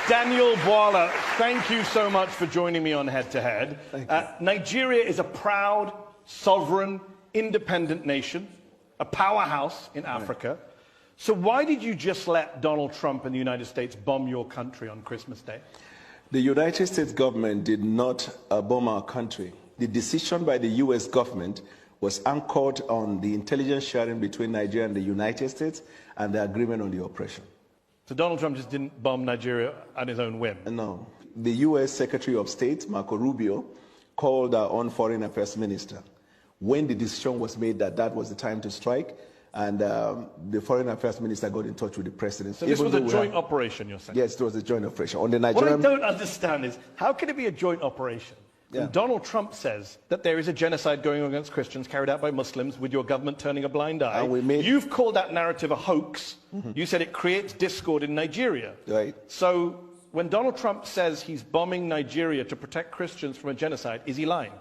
Daniel Bwala, thank you so much for joining me on Head to Head. Nigeria is a proud, sovereign, independent nation, a powerhouse in Africa. So why did you just let Donald Trump and the United States bomb your country on Christmas Day? The United States government did not bomb our country. The decision by the US government was anchored on the intelligence sharing between Nigeria and the United States and the agreement on the operation. So Donald Trump just didn't bomb Nigeria on his own whim? No. The US Secretary of State, Marco Rubio, called our own foreign affairs minister when the decision was made that that was the time to strike, and the foreign affairs minister got in touch with the president. So this was a joint operation, you're saying? Yes, it was a joint operation. On the Nigerian... What I don't understand is, how can it be a joint operation? Yeah. Donald Trump says that there is a genocide going on against Christians carried out by Muslims with your government turning a blind eye. You've called that narrative a hoax. You said it creates discord in Nigeria. Right. So when Donald Trump says he's bombing Nigeria to protect Christians from a genocide, is he lying?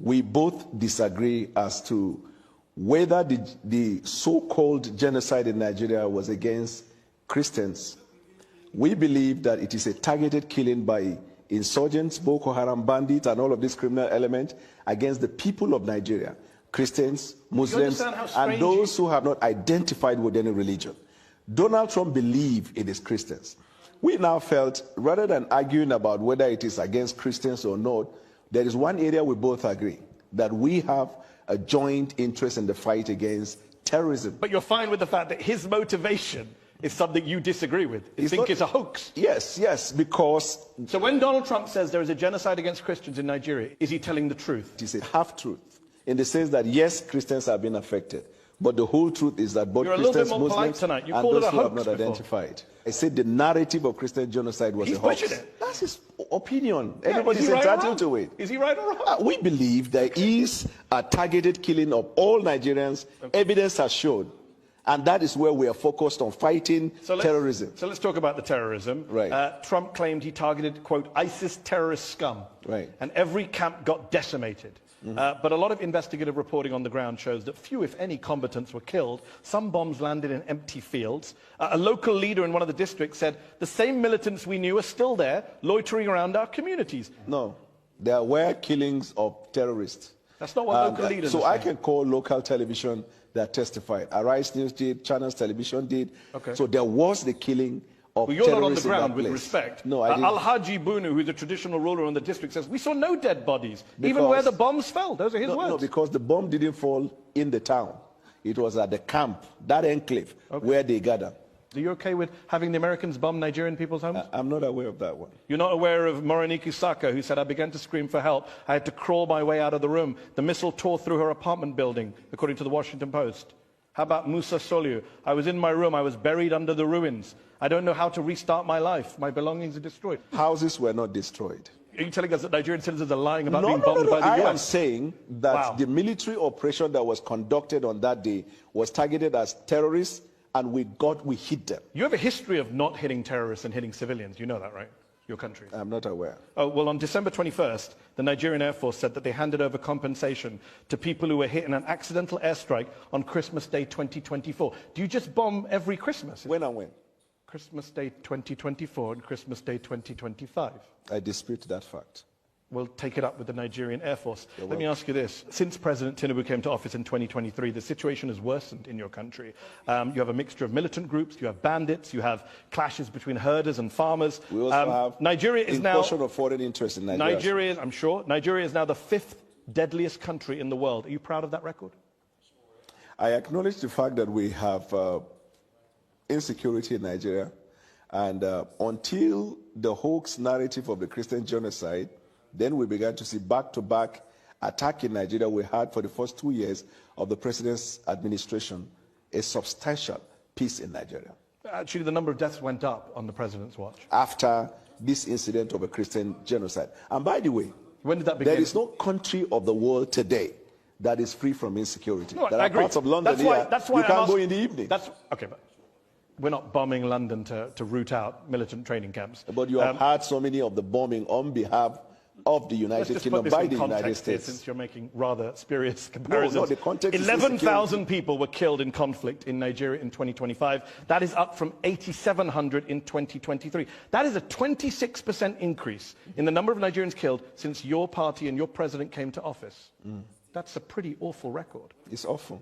We both disagree as to whether the so-called genocide in Nigeria was against Christians. We believe that it is a targeted killing by insurgents, Boko Haram bandits, and all of these criminal elements against the people of Nigeria, Christians, Muslims, and those who have not identified with any religion. Donald Trump believed it is Christians. We now felt, rather than arguing about whether it is against Christians or not, there is one area we both agree, that we have a joint interest in the fight against terrorism. But you're fine with the fact that his motivation is something you disagree with? You think it's a hoax? Yes, because... So when Donald Trump says there is a genocide against Christians in Nigeria, is he telling the truth? It is a half-truth, in the sense that, yes, Christians have been affected, but the whole truth is that both Christians, Muslims, and those who have not identified. I said the narrative of Christian genocide was a hoax. He's pushing it. That's his opinion. Everybody's entitled to it. Is he right or wrong? We believe there is a targeted killing of all Nigerians. Evidence has shown. And that is where we are focused on fighting terrorism. So let's talk about the terrorism. Right. Trump claimed he targeted, quote, ISIS terrorist scum. Right. And every camp got decimated. But a lot of investigative reporting on the ground shows that few, if any, combatants were killed. Some bombs landed in empty fields. A local leader in one of the districts said, the same militants we knew are still there, loitering around our communities. No, there were killings of terrorists. That's not what local leaders So are I can call local television that testified. Arise News did, Channels Television did. Okay. So there was the killing of terrorists. Well, you're not on the ground, with place. respect. No, I didn't. Al-Haji Bunu, who's a traditional ruler in the district, says, we saw no dead bodies, even where the bombs fell. Those are his words. No, because the bomb didn't fall in the town. It was at the camp, that enclave, where they gathered. Are you okay with having the Americans bomb Nigerian people's homes? I'm not aware of that one. You're not aware of Morenike Saka, who said, I began to scream for help. I had to crawl my way out of the room. The missile tore through her apartment building, according to the Washington Post. How about Musa Soliu? I was in my room. I was buried under the ruins. I don't know how to restart my life. My belongings are destroyed. Houses were not destroyed. Are you telling us that Nigerian citizens are lying about being bombed by the US? I am saying that the military operation that was conducted on that day was targeted as terrorists, and we hit them. You have a history of not hitting terrorists and hitting civilians. You know that, right? Your country. I'm not aware. Oh, well, on December 21st, the Nigerian Air Force said that they handed over compensation to people who were hit in an accidental airstrike on Christmas Day 2024. Do you just bomb every Christmas? When and when? Christmas Day 2024 and Christmas Day 2025. I dispute that fact. We'll take it up with the Nigerian Air Force. Let me ask you this. Since President Tinubu came to office in 2023, the situation has worsened in your country. You have a mixture of militant groups, you have bandits, you have clashes between herders and farmers. We also have Nigeria is now of foreign interest in Nigeria. I'm sure. Nigeria is now the 5th deadliest country in the world. Are you proud of that record? I acknowledge the fact that we have insecurity in Nigeria, and until the hoax narrative of the Christian genocide, then we began to see back-to-back attack in Nigeria. We had, for the first 2 years of the president's administration, a substantial peace in Nigeria. Actually, the number of deaths went up on the president's watch. After this incident of a Christian genocide. And by the way, when did that begin? There is no country of the world today that is free from insecurity. No, there are parts of London you can't go in the evening. Okay, but we're not bombing London to root out militant training camps. But you have had so many of the bombing on behalf of the Let's United just Kingdom put this by in the United context here, States. since you're making rather spurious comparisons. No, the context is 11,000 people were killed in conflict in Nigeria in 2025. That is up from 8,700 in 2023. That is a 26% increase in the number of Nigerians killed since your party and your president came to office. That's a pretty awful record. It's awful.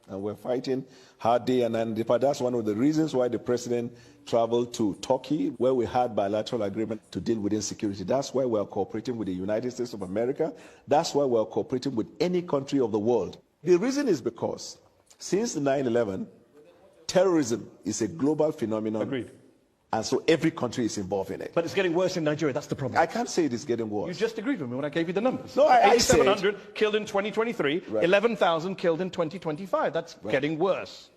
And we're fighting hard day and night. But that's one of the reasons why the president traveled to Turkey, where we had bilateral agreement to deal with insecurity. That's why we're cooperating with the United States of America. That's why we're cooperating with any country of the world. The reason is because since 9/11, terrorism is a global phenomenon. Agreed. And so every country is involved in it. But it's getting worse in Nigeria. That's the problem. I can't say it is getting worse. You just agreed with me when I gave you the numbers. No, I said 8,700 killed in 2023, Right. 11,000 killed in 2025. That's getting worse.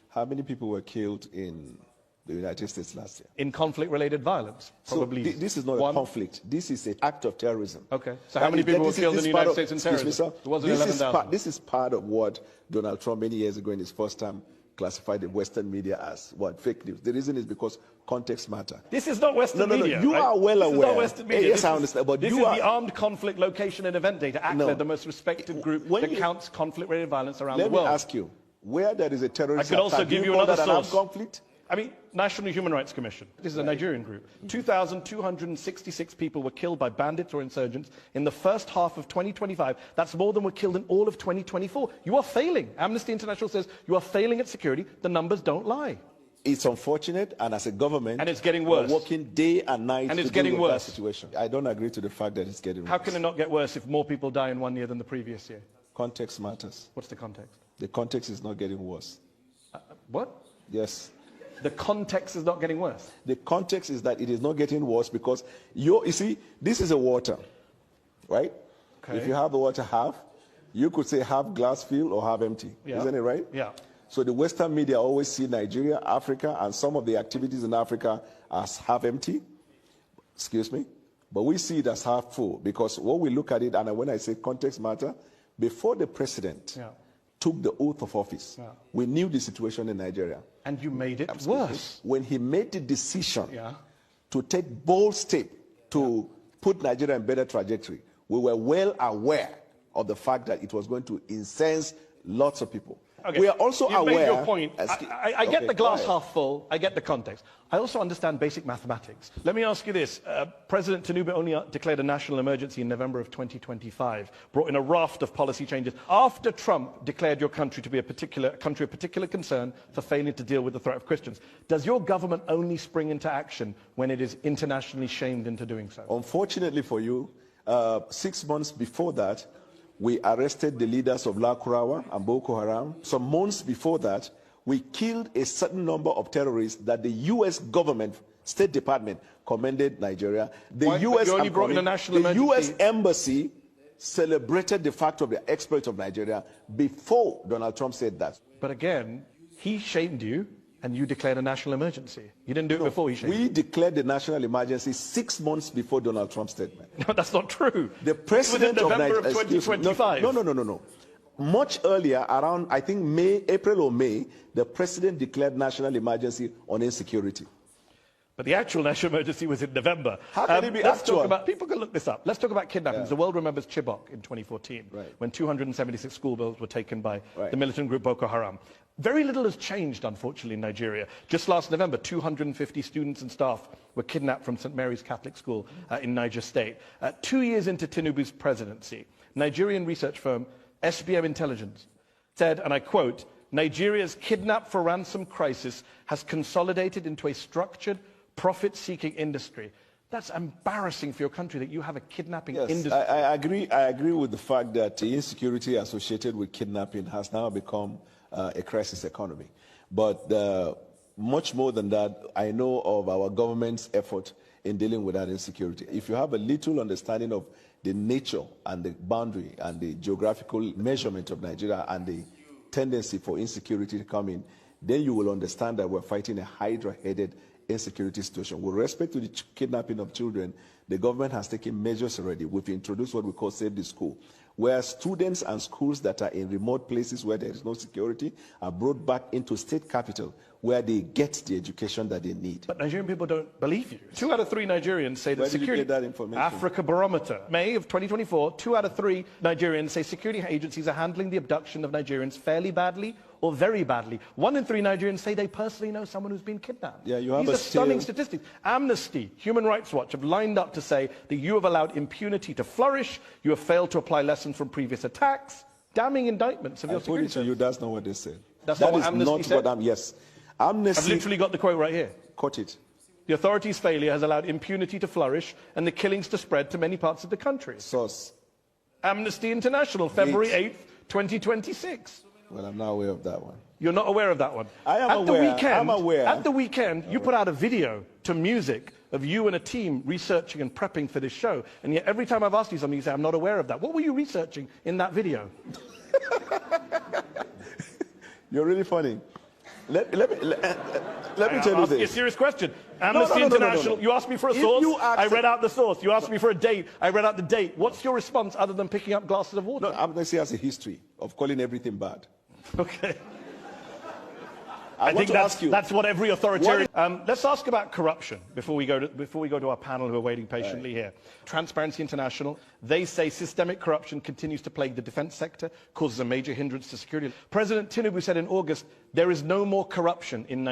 How many people were killed in the United States last year? In conflict-related violence, probably. So this is not one. a conflict. This is an act of terrorism. Okay. So how many people were killed in the United States in terrorism? Excuse me, sir. It wasn't 11,000. This is part of what Donald Trump many years ago in his first term classified the Western media as what? Fake news. The reason is because context matter. This is not Western media. You right? are well this aware. This is not Western media. Yes, I understand. But this you is are the Armed Conflict Location and Event Data, ACLED, No. the most respected group When that you- counts conflict-related violence around the Let me world. ask you, where there is a terrorist I could also attack, do give you call another that an armed source. conflict? I mean, National Human Rights Commission. This is a Nigerian group. 2,266 people were killed by bandits or insurgents in the first half of 2025. That's more than were killed in all of 2024. You are failing. Amnesty International says you are failing at security. The numbers don't lie. It's unfortunate, and as a government, And it's getting worse. we're working day and night And to it's deal getting with worse. that situation. I don't agree to the fact that it's getting How worse. can it not get worse if more people die in 1 year than the previous year? Context matters. What's the context? The context is not getting worse. What? Yes. The context is not getting worse. The context is that it is not getting worse because you see, this is a water, right? Okay. If you have the water half, you could say half glass filled or half empty. Yeah. Isn't it right? Yeah. So the Western media always see Nigeria, Africa, and some of the activities in Africa as half empty. Excuse me. But we see it as half full because when we look at it, and when I say context matter, before the president took the oath of office, we knew the situation in Nigeria. And you made it worse. When he made the decision Yeah. to take bold step to put Nigeria in better trajectory, we were well aware of the fact that it was going to incense lots of people. Okay. We are also You've aware. made your point. I get Okay, the glass quiet. half full. I get the context. I also understand basic mathematics. Let me ask you this. President Tinubu only declared a national emergency in November of 2025, brought in a raft of policy changes. After Trump declared your country to be a country of particular concern for failing to deal with the threat of Christians, does your government only spring into action when it is internationally shamed into doing so? Unfortunately for you, 6 months before that, we arrested the leaders of La Kurawa and Boko Haram. Some months before that, we killed a certain number of terrorists that the U.S. government, State Department, commended Nigeria. The Why- but U.S. you only I'm brought in calling- a national the U.S. emergency. Embassy celebrated the fact of the exploit of Nigeria before Donald Trump said that. But again, he shamed you, and you declared a national emergency. You didn't do it before he shamed We declared the national emergency 6 months before Donald Trump's statement. you. No, that's not true. The president it was of in November of Nigeria. 2025. No. Much earlier, around I think April or May, the president declared national emergency on insecurity. But the actual national emergency was in November. How can it be let's actual? talk about, people can look this up. Let's talk about kidnappings. The world remembers Chibok in 2014, Right. when 276 schoolgirls were taken by Right. the militant group Boko Haram. Very little has changed, unfortunately, in Nigeria. Just last November, 250 students and staff were kidnapped from St. Mary's Catholic School in Niger State. 2 years into Tinubu's presidency, Nigerian research firm SBM Intelligence said, and I quote, Nigeria's kidnap for ransom crisis has consolidated into a structured, profit-seeking industry. That's embarrassing for your country that you have a kidnapping Yes, industry. I agree with the fact that the insecurity associated with kidnapping has now become a crisis economy. But much more than that, I know of our government's effort in dealing with that insecurity. If you have a little understanding of the nature and the boundary and the geographical measurement of Nigeria and the tendency for insecurity to come in, then you will understand that we're fighting a hydra-headed insecurity situation. With respect to the kidnapping of children, the government has taken measures already. We've introduced what we call Save the School, where students and schools that are in remote places where there is no security are brought back into state capital where they get the education that they need. But Nigerian people don't believe you. 2 out of 3 Nigerians say that Where did you security... get that information? Africa Barometer. May of 2024, 2 out of 3 Nigerians say security agencies are handling the abduction of Nigerians fairly badly or very badly. 1 in 3 Nigerians say they personally know someone who's been kidnapped. Yeah, you have These a are stunning still- statistics. Amnesty, Human Rights Watch have lined up to say that you have allowed impunity to flourish, you have failed to apply lessons from previous attacks, damning indictments of I your put security it to you, that's not what they said. That's That not what is Amnesty not said? what I'm, yes. I've Amnesty, literally got the quote right here. quote it. The authorities' failure has allowed impunity to flourish and the killings to spread to many parts of the country. Source. Amnesty International, February 8th, 2026. Well, I'm not aware of that one. You're not aware of that one? I am At aware. The weekend, I'm aware. At the weekend, you put out a video to music of you and a team researching and prepping for this show. And yet every time I've asked you something, you say, I'm not aware of that. What were you researching in that video? You're really funny. Let me tell you I'll ask you a this. serious question. Amnesty International, you asked me for a If source, you ask- I read out the source. You asked me for a date, I read out the date. What's your response other than picking up glasses of water? No, Amnesty has a history of calling everything bad. Okay. I want to ask you. That's what every authoritarian... let's ask about corruption before we go to our panel who are waiting patiently here. Transparency International, they say systemic corruption continues to plague the defense sector, causes a major hindrance to security. President Tinubu said in August, there is no more corruption in Nigeria.